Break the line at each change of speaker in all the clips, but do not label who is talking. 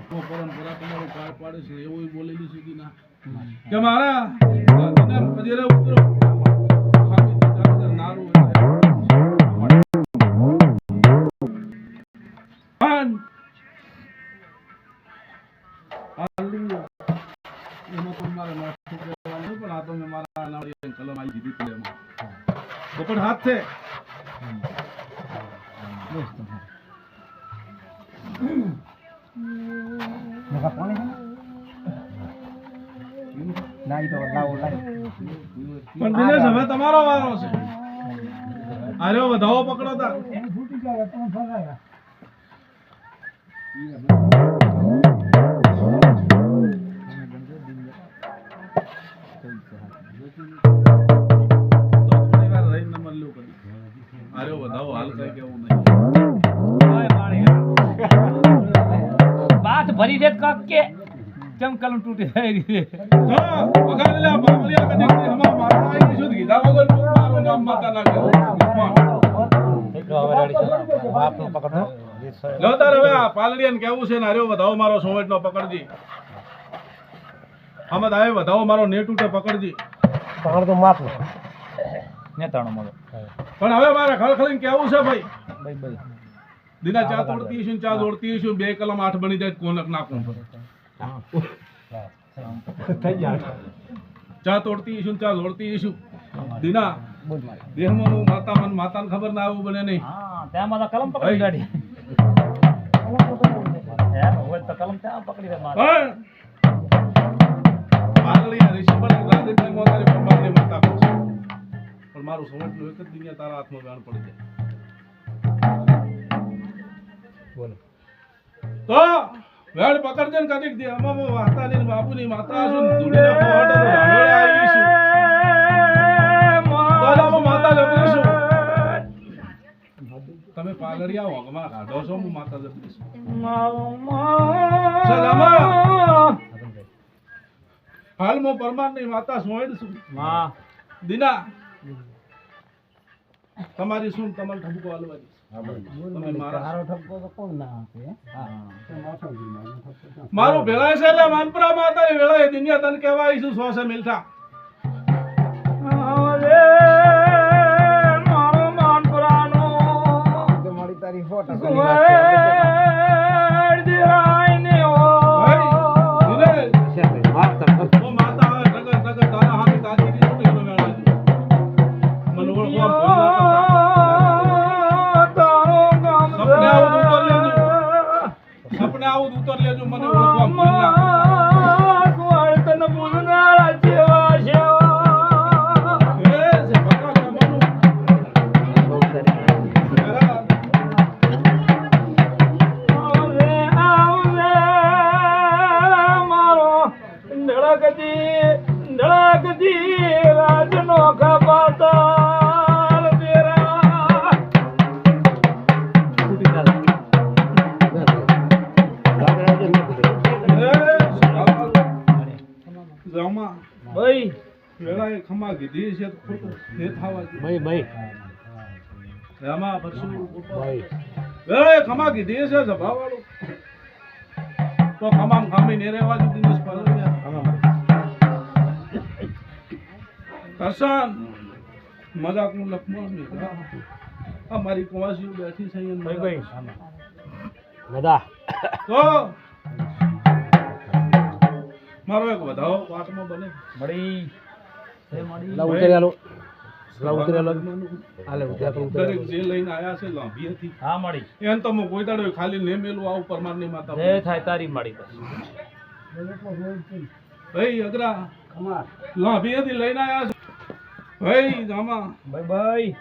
પરંપરા તમારું પાર પાડે છે એવું બોલેલી છે કે મારા પજેરે ઉતરો ખામી ચાદર નારું એમાં તો મારે માથું કહેવાનું પણ આ તો મેં મારા નાળિયેર કલમ આવી દીધી પડે એમાં પોપટ હાથ છે પણ દિનેશ હવે તમારો વારો છે આર્યો વધાવો પકડો તા આર્યો વધાવો હાલ કઈ કેવું નહીં
બાત ભરી દે કક કે ચમ કલમ તૂટી જાય રે
તો વગાડ લે બાવળિયા કદી હમા માતા આવી શુદ્ધ ગીધા વગર મારું નામ માતા ના કરે
બાપ નો પકડો
લો તાર હવે આ પાલડીયાને કેવું છે ને આર્યો વધાવો મારો સોવટ નો પકડજી આમાં આવે વધાવો મારો નેટ ઉટે પકડજી
પકડ તો માપ ને તાણો મળો
પણ હવે મારે ખળખળીને કેવું છે ભાઈ
ભાઈ ભાઈ
દિના ચા તોડતી છું ચા દોડતી છું બે કલમ 8 બની જાય કોનક નાખું
થઈ જાય
ચા તોડતી છું ચા દોડતી છું દિના દેહમાં હું માતાને ખબર ના આવું બને નહીં
હા ત્યાં મારા કલમ પકડી ગાડી હોય તો કલમ ત્યાં પકડી દે મારા
પણ પાલડીયા ઋષિપર રાધિકની મોતારી પરમારની માતા છે પણ મારું સમજનું એક જ દુનિયા તારા હાથમાં ગાણ પડી જાય
બોલો
તો વેડ પકડજે ને કદીક દે અમામો વાતાની ને બાપુની માતા છું ધૂળીના પહોંડે તો ઢાળોળે આવી છું તો માતા જબરી છું તમે પાલડિયા હોગમાં કાઢો છો હું માતા જબરી છું સલામા હાલ મો પરમારની માતા સોયડ છું
માં
દિના તમારી શું તમારે ઠપકો હાલવાની મારું ભેળાય છે એટલે માનપુરા માતાની વેળાએ દુનિયા તને કહેવા આવીશું 100 મિલતા
મારો માનપુરાનો મારી તારી ફોટો
સપને આવું ઉતર લેજો મને ઓળખવા ભૂલ ના કરતા
તને ભૂલનારા જેવા સેવા
એ છે બકા કામનું
આવરે મારો ધડકતી રાજનો ખપાતા ભાઈ
વેળાએ ખમા કીધી છે તો ખોટું ને થાવા દે
ભાઈ
રામા પરસુ
ભાઈ
વેળાએ ખમા કીધી છે સભાવાળો તો ખમામ ખામી ને રહેવા દે દિનેશ પાલડિયા કરશન મજાકનું લખમણ નીકળા આ મારી કુવાસીઓ બેઠી છે અહીંયા
ભાઈ બધા
તો મારો એક વધાવો પાઠમાં બને
મળી
દરેક જે લઈને આયા છે લાંભી હતી
હા મળી
એમ તો હું કોઈ દાડો ખાલી ને મેલું આવું પરમારની માતા
જે થાય તારી મળી
ભાઈ અગરા લાંભી હતી લઈને આયા છે ભાઈ જામા
ભાઈ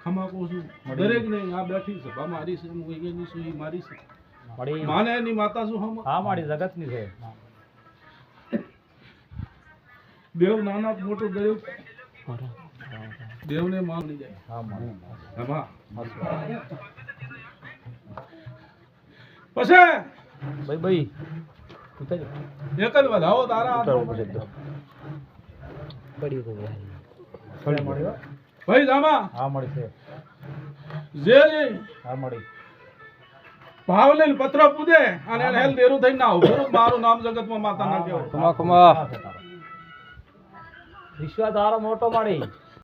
ખમા કહું છું દરેક ને આ બેઠી છે બા મારી છે હું એની છું ઈ મારી છે
મળી
માને એની માતા શું હમ
હા મારી જગતની છે
દેવ નાના મોટો દેવ દેવને માની જાય
હા મળી
એમાં પછી
ભાઈ ઉતર
એક જ વધાવો તારા
પડી તો
ભાઈ જામા
હા મળી છે
જે
હા મળી
ભાવ લઈને પથરો પૂજે અને એને હેલ દેરું થઈને ના ઉભું મારું નામ જગતમાં માતા ના કહેવાય.
વિશ્વાસ હારો મોટો મળી